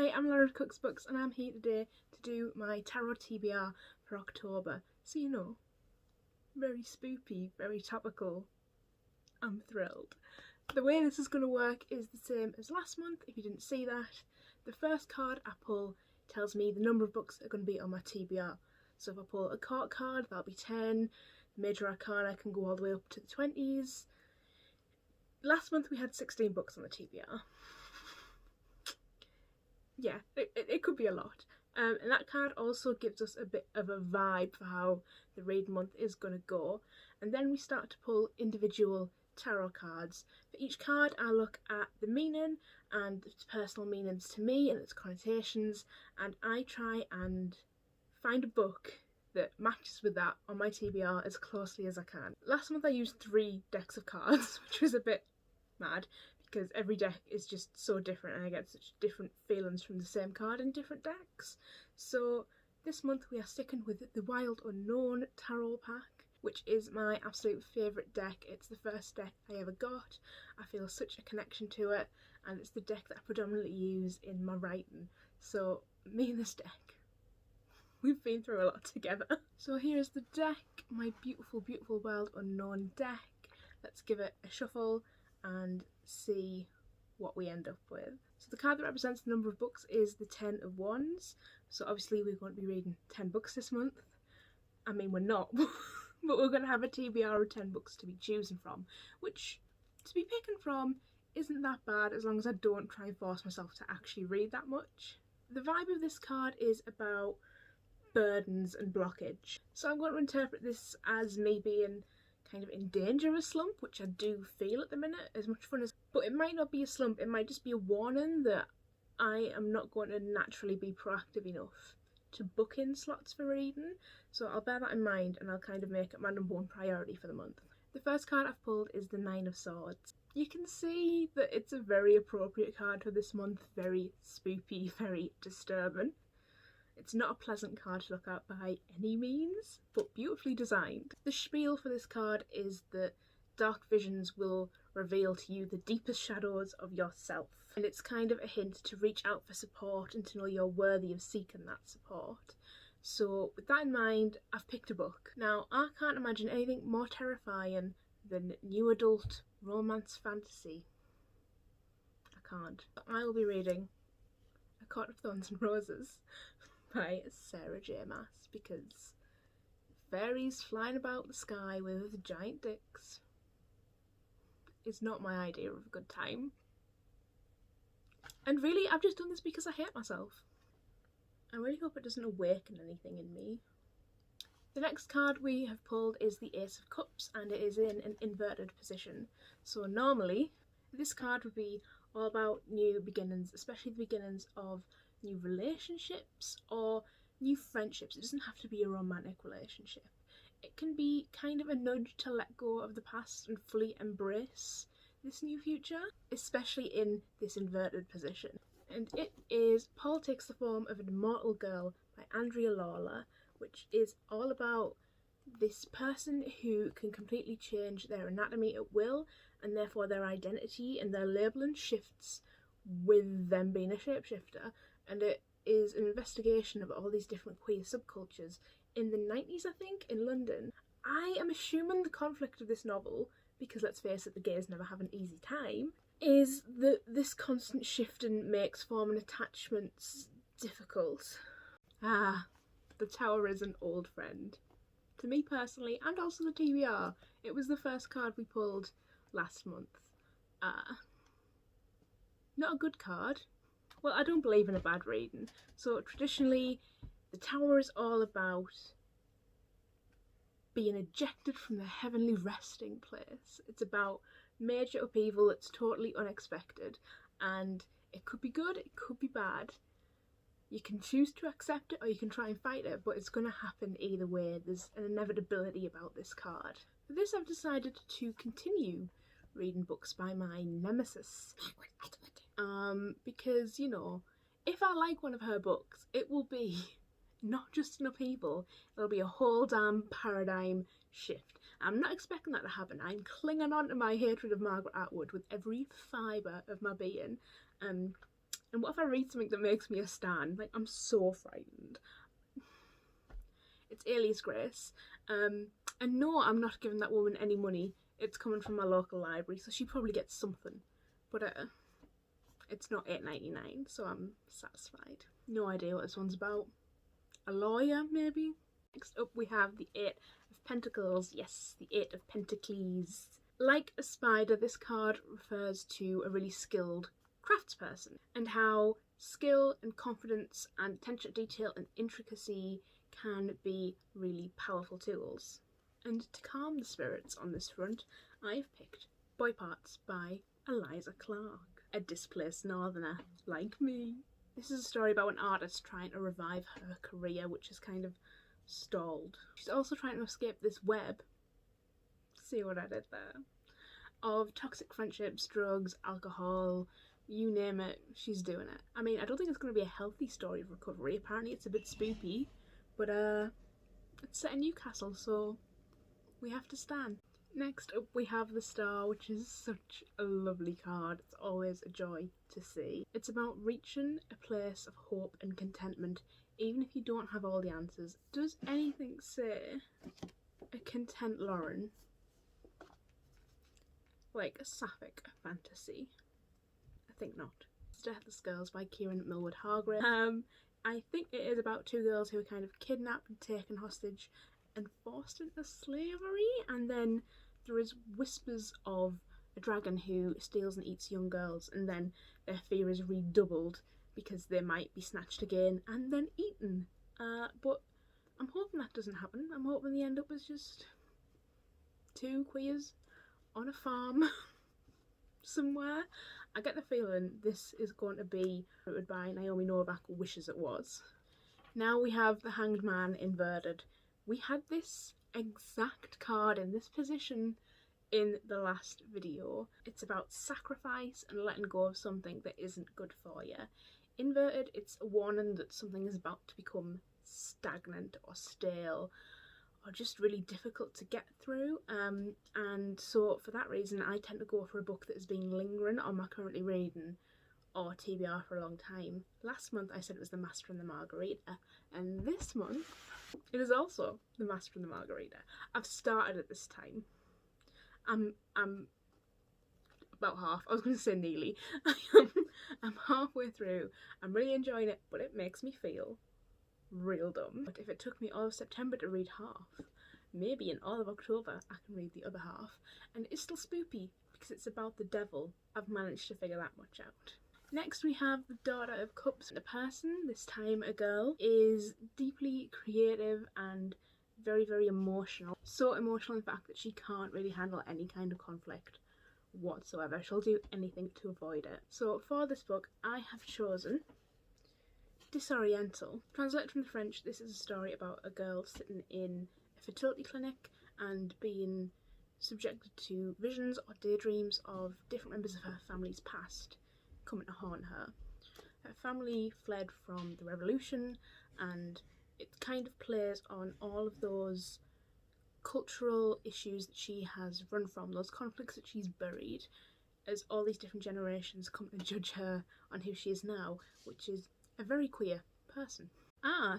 Hi, I'm Lara Cooks Books and I'm here today to do my tarot TBR for October. So you know, very spoopy, very topical. I'm thrilled. The way this is going to work is the same as last month, if you didn't see that. The first card I pull tells me the number of books that are going to be on my TBR. So if I pull a court card, that'll be 10. The major arcana can go all the way up to the 20s. Last month we had 16 books on the TBR. Yeah, it could be a lot. And that card also gives us a bit of a vibe for how the read month is going to go. And then we start to pull individual tarot cards. For each card I look at the meaning and its personal meanings to me and its connotations, and I try and find a book that matches with that on my TBR as closely as I can. Last month I used 3 decks of cards, which was a bit mad because every deck is just so different and I get such different feelings from the same card in different decks. So this month we are sticking with the Wild Unknown Tarot pack, which is my absolute favourite deck. It's the first deck I ever got. I feel such a connection to it, and it's the deck that I predominantly use in my writing. So me and this deck, we've been through a lot together. So here's the deck, my beautiful, beautiful Wild Unknown deck. Let's give it a shuffle and see what we end up with. So the card that represents the number of books is the 10 of Wands. So obviously we're going to be reading 10 books this month. I mean, we're not, but we're going to have a TBR of 10 books to be choosing from, which to be picking from isn't that bad as long as I don't try and force myself to actually read that much. The vibe of this card is about burdens and blockage. So I'm going to interpret this as me being kind of in danger of a slump, which I do feel at the minute, as much fun as, but it might not be a slump, it might just be a warning that I am not going to naturally be proactive enough to book in slots for reading. So I'll bear that in mind and I'll kind of make it my #1 priority for the month. The first card I've pulled is the 9 of Swords. You can see that it's a very appropriate card for this month, very spoopy, very disturbing. It's not a pleasant card to look at by any means, but beautifully designed. The spiel for this card is that dark visions will reveal to you the deepest shadows of yourself. And it's kind of a hint to reach out for support and to know you're worthy of seeking that support. So with that in mind, I've picked a book. Now, I can't imagine anything more terrifying than new adult romance fantasy. I can't. I will be reading A Court of Thorns and Roses by Sarah J. Maas, because fairies flying about the sky with giant dicks is not my idea of a good time. And really, I've just done this because I hate myself. I really hope it doesn't awaken anything in me. The next card we have pulled is the Ace of Cups, and it is in an inverted position. So normally, this card would be all about new beginnings, especially the beginnings of new relationships or new friendships. It doesn't have to be a romantic relationship. It can be kind of a nudge to let go of the past and fully embrace this new future, especially in this inverted position. And it is Paul Takes the Form of an Immortal Girl by Andrea Lawler, which is all about this person who can completely change their anatomy at will, and therefore their identity and their labelling shifts with them being a shapeshifter. And it is an investigation of all these different queer subcultures in the 90s, I think, in London. I am assuming the conflict of this novel, because let's face it, the gays never have an easy time, is that this constant shifting makes forming attachments difficult. Ah, the Tower is an old friend. To me personally, and also the TBR, it was the first card we pulled last month. Not a good card. Well, I don't believe in a bad reading. So traditionally, the Tower is all about being ejected from the heavenly resting place. It's about major upheaval that's totally unexpected, and it could be good, it could be bad. You can choose to accept it or you can try and fight it, but it's going to happen either way. There's an inevitability about this card. For this, I've decided to continue reading books by my nemesis, because, you know, if I like one of her books, it will be not just an upheaval, it'll be a whole damn paradigm shift. I'm not expecting that to happen. I'm clinging on to my hatred of Margaret Atwood with every fibre of my being. And what if I read something that makes me a stan? Like, I'm so frightened. It's Alias Grace. And no, I'm not giving that woman any money. It's coming from my local library, so she probably gets something. But it's not $8.99, so I'm satisfied. No idea what this one's about. A lawyer, maybe? Next up we have the Eight of Pentacles. Yes, the Eight of Pentacles. Like a spider, this card refers to a really skilled craftsperson, and how skill and confidence and attention to detail and intricacy can be really powerful tools. And to calm the spirits on this front, I've picked Boy Parts by Eliza Clark, a displaced northerner like me. This is a story about an artist trying to revive her career, which is kind of stalled. She's also trying to escape this web, see what I did there, of toxic friendships, drugs, alcohol, you name it, she's doing it. I mean, I don't think it's going to be a healthy story of recovery. Apparently it's a bit spoopy, but it's set in Newcastle, so we have to stand. Next up we have the Star, which is such a lovely card. It's always a joy to see. It's about reaching a place of hope and contentment, even if you don't have all the answers. Does anything say a content Lauren? Like a sapphic fantasy? I think not. It's Deathless Girls by Kiran Milwood-Hargrave. I think it is about two girls who are kind of kidnapped and taken hostage and forced into slavery, and then there is whispers of a dragon who steals and eats young girls, and then their fear is redoubled because they might be snatched again and then eaten. But I'm hoping that doesn't happen. I'm hoping they end up as just two queers on a farm somewhere. I get the feeling this is going to be written by Naomi Novak wishes it was. Now we have the Hanged Man inverted. We had this exact card in this position in the last video. It's about sacrifice and letting go of something that isn't good for you. Inverted, it's a warning that something is about to become stagnant or stale or just really difficult to get through, and so for that reason I tend to go for a book that has been lingering on my currently reading or TBR for a long time. Last month I said it was The Master and the Margarita, and this month it is also The Master and the Margarita. I've started at this time. I'm about half. I was going to say nearly. I'm halfway through. I'm really enjoying it, but it makes me feel real dumb. But if it took me all of September to read half, maybe in all of October I can read the other half. And it's still spoopy because it's about the devil. I've managed to figure that much out. Next we have the Daughter of Cups. The person, this time a girl, is deeply creative and very, very emotional. So emotional in fact that she can't really handle any kind of conflict whatsoever. She'll do anything to avoid it. So for this book I have chosen Disoriental. Translated from the French, this is a story about a girl sitting in a fertility clinic and being subjected to visions or daydreams of different members of her family's past coming to haunt her. Her family fled from the revolution, and it kind of plays on all of those cultural issues that she has run from, those conflicts that she's buried, as all these different generations come to judge her on who she is now, which is a very queer person.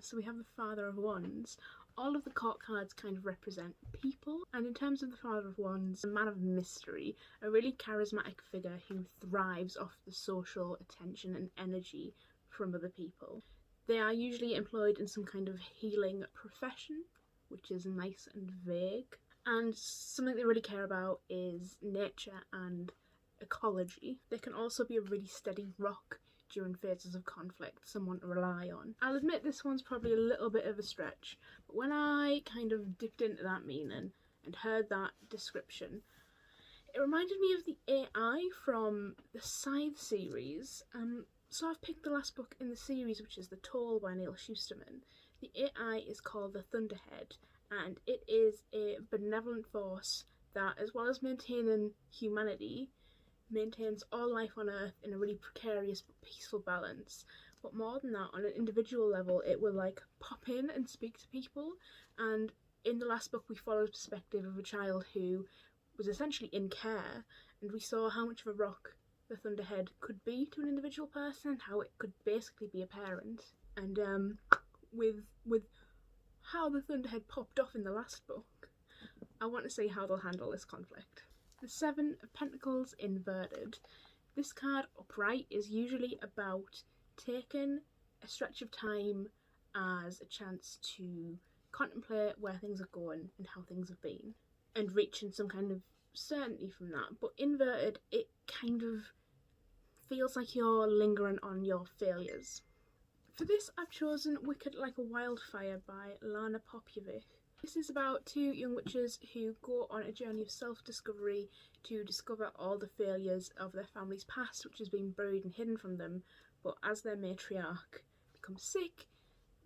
So we have the Father of Wands. All of the court cards kind of represent people, and in terms of the Father of Wands, a man of mystery, a really charismatic figure who thrives off the social attention and energy from other people. They are usually employed in some kind of healing profession, which is nice and vague, and something they really care about is nature and ecology. They can also be a really steady rock during phases of conflict, someone to rely on. I'll admit this one's probably a little bit of a stretch, but when I kind of dipped into that meaning and heard that description, it reminded me of the AI from the Scythe series. So I've picked the last book in the series, which is The Toll by Neal Schusterman. The AI is called the Thunderhead, and it is a benevolent force that, as well as maintaining humanity, maintains all life on Earth in a really precarious but peaceful balance. But more than that, on an individual level, it will like pop in and speak to people. And in the last book we followed the perspective of a child who was essentially in care, and we saw how much of a rock the Thunderhead could be to an individual person, how it could basically be a parent, and with how the Thunderhead popped off in the last book, I want to see how they'll handle this conflict. The Seven of Pentacles inverted. This card upright is usually about taking a stretch of time as a chance to contemplate where things are going and how things have been, and reaching some kind of certainty from that. But inverted, it kind of feels like you're lingering on your failures. For this, I've chosen Wicked Like a Wildfire by Lara Popovic. This is about two young witches who go on a journey of self-discovery to discover all the failures of their family's past, which has been buried and hidden from them, but as their matriarch becomes sick,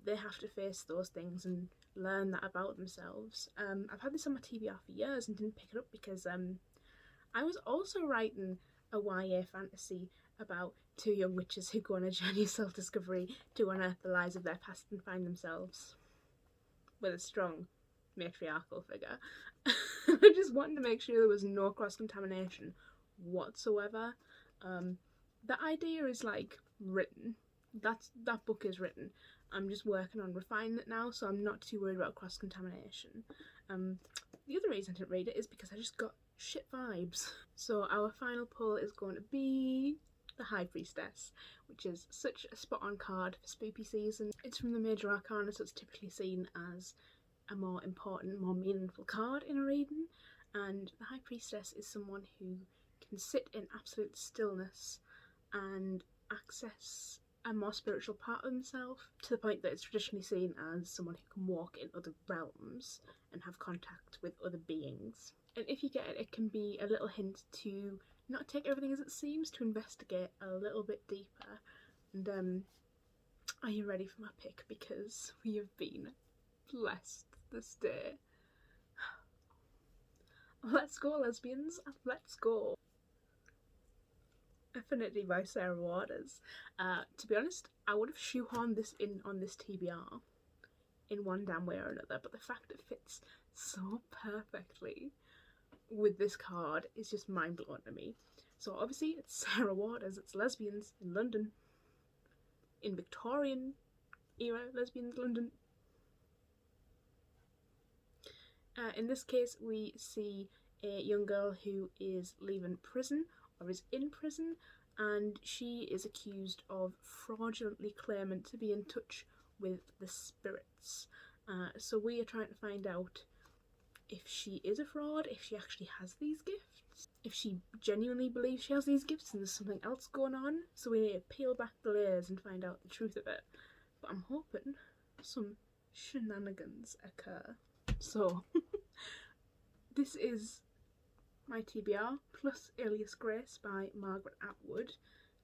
they have to face those things and learn that about themselves. I've had this on my TBR for years and didn't pick it up because I was also writing a YA fantasy about two young witches who go on a journey of self-discovery to unearth the lies of their past and find themselves with a strong matriarchal figure. I just wanted to make sure there was no cross-contamination whatsoever. The idea is like written. That book is written. I'm just working on refining it now, so I'm not too worried about cross-contamination. The other reason I didn't read it is because I just got shit vibes. So our final pull is going to be the High Priestess, which is such a spot-on card for spooky season. It's from the Major Arcana, so it's typically seen as a more important, more meaningful card in a reading, and the High Priestess is someone who can sit in absolute stillness and access a more spiritual part of themselves, to the point that it's traditionally seen as someone who can walk in other realms and have contact with other beings. And if you get it, it can be a little hint to not take everything as it seems, to investigate a little bit deeper. And are you ready for my pick? Because we have been blessed this day. Let's go, lesbians, let's go. Affinity by Sarah Waters. To be honest, I would have shoehorned this in on this TBR in one damn way or another, but the fact it fits so perfectly with this card is just mind-blowing to me. So obviously it's Sarah Waters, it's lesbians in London, in Victorian era lesbians London. In this case we see a young girl who is leaving prison, or is in prison, and she is accused of fraudulently claiming to be in touch with the spirits. So we are trying to find out if she is a fraud, if she actually has these gifts, if she genuinely believes she has these gifts and there's something else going on. So we need to peel back the layers and find out the truth of it. But I'm hoping some shenanigans occur. So this is my TBR plus Alias Grace by Margaret Atwood.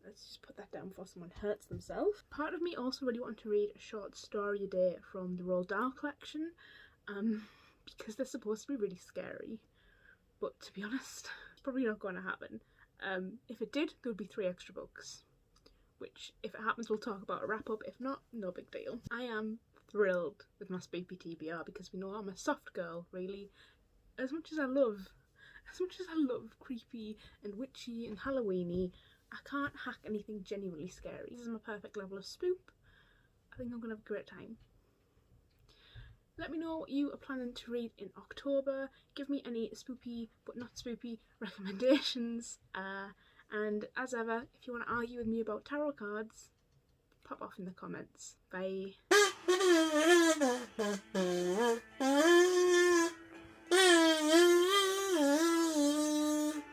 Let's just put that down before someone hurts themselves. Part of me also really want to read a short story a day from the Roald Dahl collection, because they're supposed to be really scary. But to be honest, it's probably not going to happen. If it did, there would be 3 extra books, which if it happens we'll talk about a wrap up. If not, no big deal. I am thrilled with my spoopy TBR because we know I'm a soft girl, really. As much as I love creepy and witchy and Halloweeny, I can't hack anything genuinely scary. This is my perfect level of spoop. I think I'm gonna have a great time. Let me know what you are planning to read in October. Give me any spoopy but not spoopy recommendations. And as ever, if you want to argue with me about tarot cards, pop off in the comments. Bye.